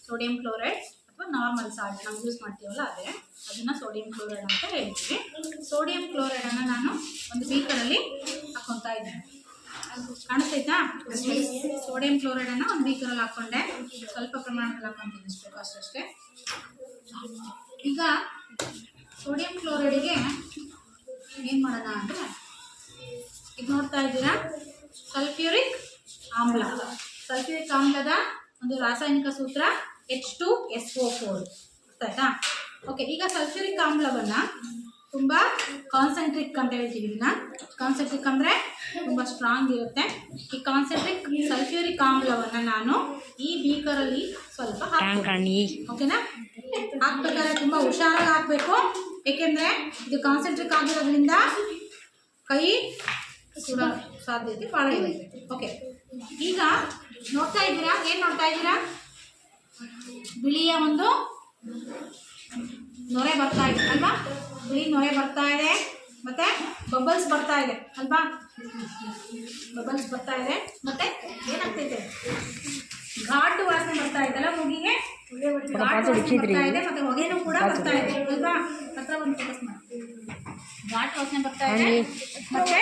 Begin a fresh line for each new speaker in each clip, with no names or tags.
Sodium chloride ಅಥವಾ normal salt ನಾವು use ಮಾಡ್ತೀವಲ್ಲ ಅದೇ, ಅದನ್ನು ಸೋಡಿಯಂ ಕ್ಲೋರೈಡ್ ಅಂತ ಹೇಳ್ತೀವಿ. ಸೋಡಿಯಂ ಕ್ಲೋರೈಡನ್ನು ನಾನು ಒಂದು ಬೀಕರಲ್ಲಿ ಹಾಕ್ಕೊತಾ ಇದ್ದೇನೆ. ಕಾಣಿಸ್ತೈತಾ? ಸೋಡಿಯಂ ಕ್ಲೋರೈಡನ್ನು ಒಂದು ಬೀಕರಲ್ಲಿ ಹಾಕ್ಕೊಂಡೆ, ಸ್ವಲ್ಪ ಪ್ರಮಾಣದಲ್ಲಿ ಹಾಕ್ಕೊಂತೀನಿ, ಇಷ್ಟು ಅಷ್ಟೇ. ಈಗ ಸೋಡಿಯಂ ಕ್ಲೋರೈಡಿಗೆ ಏನು ಮಾಡೋಣ ಅಂದರೆ, ಇದು ನೋಡ್ತಾ ಇದ್ದೀರಾ, ಸಲ್ಫ್ಯೂರಿಕ್ ಆಮ್ಲ. ಸಲ್ಫ್ಯೂರಿಕ್ ಆಮ್ಲದ ಒಂದು ರಾಸಾಯನಿಕ ಸೂತ್ರ H2SO4. ಆಯ್ತಾ? ಓಕೆ, ಈಗ ಸಲ್ಫ್ಯೂರಿಕ್ ಆಮ್ಲವನ್ನು ತುಂಬ ಕಾನ್ಸಂಟ್ರಿಕ್ ಅಂತ ಹೇಳ್ತೀವಿ. ಇದನ್ನ ಕಾನ್ಸಂಟ್ರಿಕ್ ಅಂದರೆ ತುಂಬ ಸ್ಟ್ರಾಂಗ್ ಇರುತ್ತೆ. ಈ ಕಾನ್ಸಂಟ್ರಿಕ್ ಸಲ್ಫ್ಯೂರಿಕ್ ಆಮ್ಲವನ್ನು ನಾನು ಈ ಬೀಕರಲ್ಲಿ ಸ್ವಲ್ಪ ಹಾಕ್ತೀನಿ. ಓಕೆನಾ? ಹಾಕ್ಬೇಕಾದ್ರೆ ತುಂಬ ಹುಷಾರಾಗಿ ಹಾಕಬೇಕು, ಏಕೆಂದರೆ ಇದು ಕಾನ್ಸಂಟ್ರಿಕ್ ಆಗಿರೋದ್ರಿಂದ ಕೈ ಸುಡೋ ಸಾಧ್ಯತೆ ಭಾಳ ಇರುತ್ತೆ. ಓಕೆ, ಈಗ ನೋಡ್ತಾ ಇದ್ದೀರಾ, ಏನು ನೋಡ್ತಾ ಇದ್ದೀರಾ? ಬಿಳಿಯ ಒಂದು ನೊರೆ ಬರ್ತಾ ಇದೆ ಅಲ್ವಾ? ಬಿಳಿ ನೊರೆ ಬರ್ತಾ ಇದೆ, ಮತ್ತೆ ಬಬಲ್ಸ್ ಬರ್ತಾ ಇದೆ ಅಲ್ವಾ? ಬಬಲ್ಸ್ ಬರ್ತಾ ಇದೆ, ಮತ್ತೆ ಏನಾಗ್ತೈತೆ, ಘಾಟು ವಾಸನೆ ಬರ್ತಾ ಇದೆಲ್ಲ ಮೂಗಿಗೆ, ಘಾಟು ವಾಸನೆ ಬರ್ತಾ ಇದೆ, ಮತ್ತೆ ಹೊಗೆನೂ ಕೂಡ ಬರ್ತಾ ಇದೆ ಅಲ್ವಾ? ಹತ್ರ ಒಂದು ಫೋಕಸ್ ಮಾಡಿ. ಘಾಟು ವಾಸನೆ ಬರ್ತಾ ಇದೆ, ಮತ್ತೆ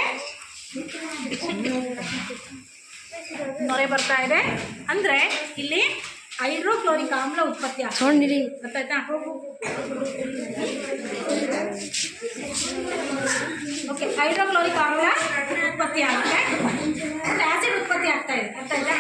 ನೊರೆ ಬರ್ತಾ ಇದೆ. ಅಂದರೆ ಇಲ್ಲಿ ಹೈಡ್ರೋಕ್ಲೋರಿಕ್ ಆಮ್ಲ ಉತ್ಪತ್ತಿ ಆಗ್ತದೆ. ಗೊತ್ತಾಯ್ತಾ? ಓಕೆ, ಹೈಡ್ರೋಕ್ಲೋರಿಕ್ ಆಮ್ಲ ಉತ್ಪತ್ತಿ ಆಗುತ್ತೆ, ಆ್ಯಸಿಡ್ ಉತ್ಪತ್ತಿ ಆಗ್ತಾ ಇದೆ. ಗೊತ್ತಾಯ್ತಾ?